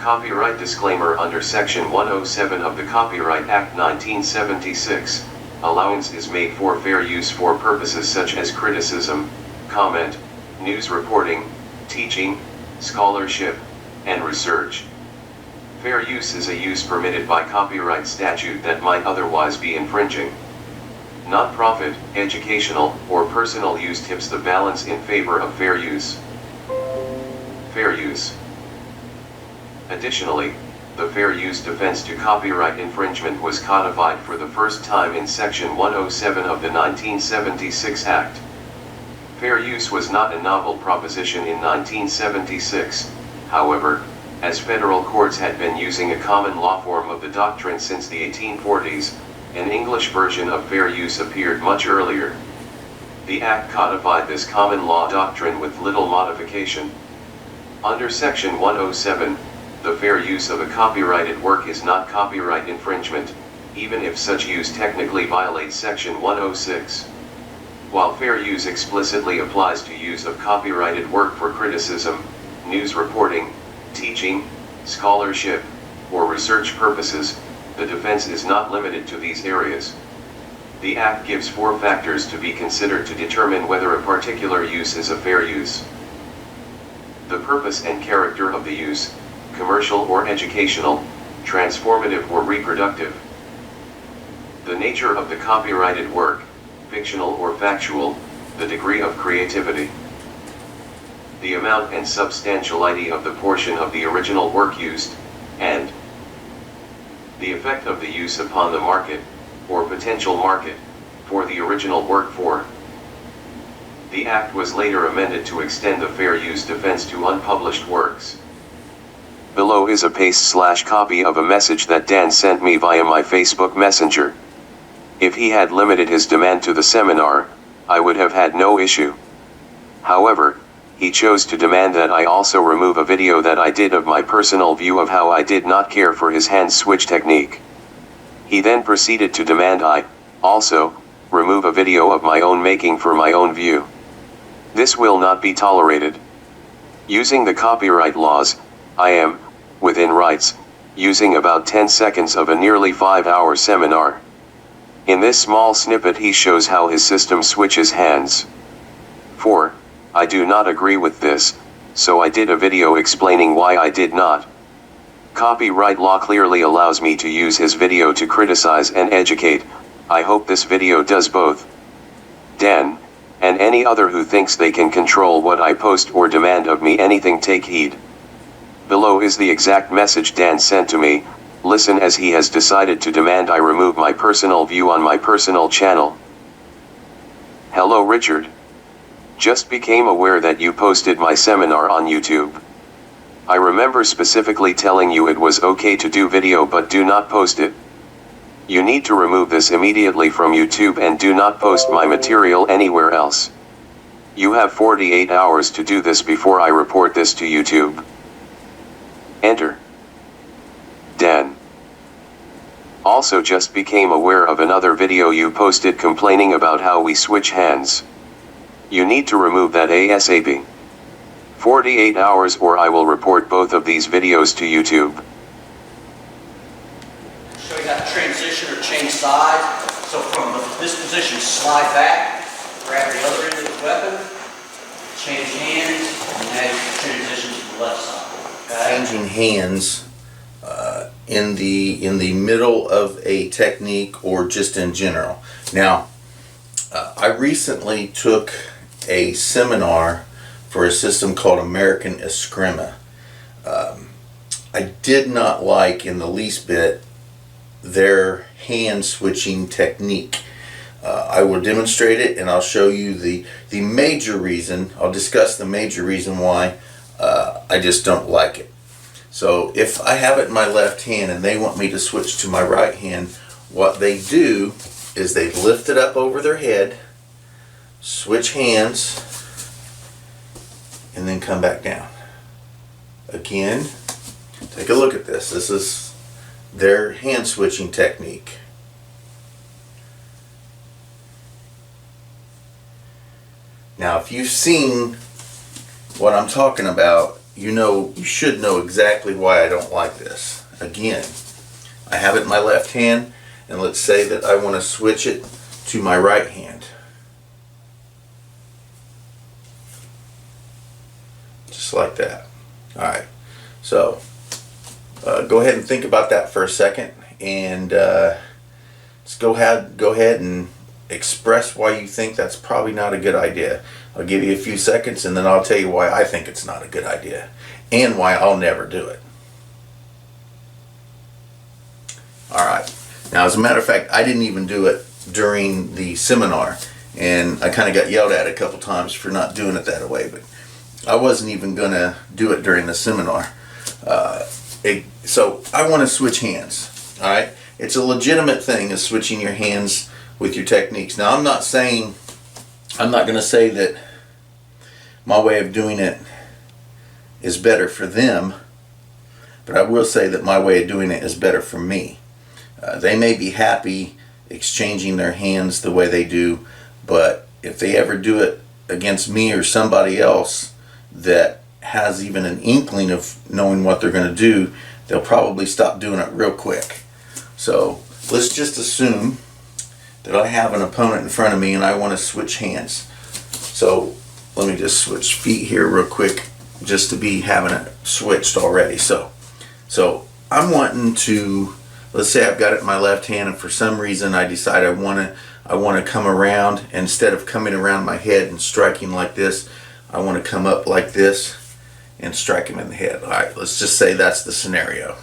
Copyright disclaimer. Under Section 107 of the Copyright Act 1976, allowance is made for fair use for purposes such as criticism, comment, news reporting, teaching, scholarship, and research. Fair use is a use permitted by copyright statute that might otherwise be infringing. Non-profit, educational, or personal use tips the balance in favor of fair use. Fair use. Additionally, the fair use defense to copyright infringement was codified for the first time in Section 107 of the 1976 Act. Fair use was not a novel proposition in 1976, however, as federal courts had been using a common law form of the doctrine since the 1840s, an English version of fair use appeared much earlier. The Act codified this common law doctrine with little modification. Under Section 107, the fair use of a copyrighted work is not copyright infringement, even if such use technically violates Section 106. While fair use explicitly applies to use of copyrighted work for criticism, news reporting, teaching, scholarship, or research purposes, the defense is not limited to these areas. The Act gives 4 factors to be considered to determine whether a particular use is a fair use. The purpose and character of the use, commercial or educational, transformative or reproductive. The nature of the copyrighted work, fictional or factual, the degree of creativity. The amount and substantiality of the portion of the original work used, and the effect of the use upon the market, or potential market, for the original work for. The Act was later amended to extend the fair use defense to unpublished works. Below is a paste/copy of a message that Dan sent me via my Facebook Messenger. If he had limited his demand to the seminar, I would have had no issue. However, he chose to demand that I also remove a video that I did of my personal view of how I did not care for his hand switch technique. He then proceeded to demand I, also, remove a video of my own making for my own view. This will not be tolerated. Using the copyright laws, I am, within rights, using about 10 seconds of a nearly 5-hour seminar. In this small snippet he shows how his system switches hands. 4. I do not agree with this, so I did a video explaining why I did not. Copyright law clearly allows me to use his video to criticize and educate. I hope this video does both. Dan, and any other who thinks they can control what I post or demand of me anything, take heed. Below is the exact message Dan sent to me. Listen, as he has decided to demand I remove my personal view on my personal channel. Hello Richard. Just became aware that you posted my seminar on YouTube. I remember specifically telling you it was okay to do video but do not post it. You need to remove this immediately from YouTube and do not post my material anywhere else. You have 48 hours to do this before I report this to YouTube. Enter. Dan. Also just became aware of another video you posted complaining about how we switch hands. You need to remove that ASAP. 48 hours or I will report both of these videos to YouTube. Show you how to transition or change sides. So from this position, slide back, grab the other end of the weapon, change hands, and now you can transition to the left side. Okay? Changing hands in the middle of a technique or just in general. Now, I recently took a seminar for a system called American Escrima. I did not like in the least bit their hand switching technique. I will demonstrate it and I'll show you the major reason. I'll discuss the major reason why I just don't like it. So if I have it in my left hand and they want me to switch to my right hand, what they do is they lift it up over their head, switch hands, and then come back down. Again, take a look at this. This is their hand switching technique. Now if you've seen what I'm talking about, you should know exactly why I don't like this. Again, I have it in my left hand, and let's say that I want to switch it to my right hand. Just like that. Alright, so go ahead and think about that for a second, and just go ahead and express why you think that's probably not a good idea. I'll give you a few seconds, and then I'll tell you why I think it's not a good idea, and why I'll never do it. Alright, now as a matter of fact, I didn't even do it during the seminar, and I kind of got yelled at a couple times for not doing it that way, but I wasn't even going to do it during the seminar. So I want to switch hands. Alright, it's a legitimate thing, is switching your hands with your techniques. Now I'm not going to say that my way of doing it is better for them, but I will say that my way of doing it is better for me. They may be happy exchanging their hands the way they do, but if they ever do it against me or somebody else that has even an inkling of knowing what they're going to do, they'll probably stop doing it real quick. So let's just assume that I have an opponent in front of me and I want to switch hands. So let me just switch feet here real quick, just to be having it switched already. So I'm wanting to, let's say I've got it in my left hand, and for some reason I decide I want to come around. Instead of coming around my head and striking like this, I want to come up like this and strike him in the head. Alright, let's just say that's the scenario.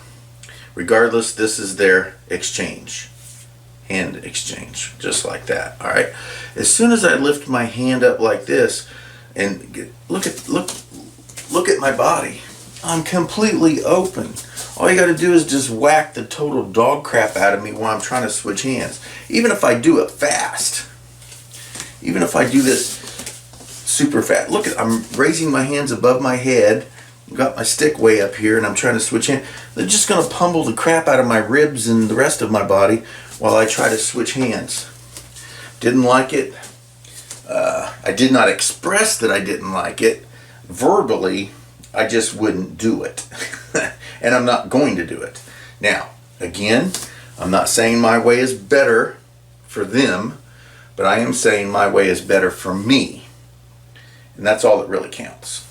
Regardless, this is their exchange. Hand exchange, just like that. Alright, as soon as I lift my hand up like this, and look at my body, I'm completely open. All you got to do is just whack the total dog crap out of me while I'm trying to switch hands. Even if I do it fast, even if I do this super fast, look at, I'm raising my hands above my head, got my stick way up here, and I'm trying to switch hands. They're just going to pummel the crap out of my ribs and the rest of my body while I try to switch hands. Didn't like it. I did not express that I didn't like it verbally. I just wouldn't do it. And I'm not going to do it. Now, again, I'm not saying my way is better for them, but I am saying my way is better for me. And that's all that really counts.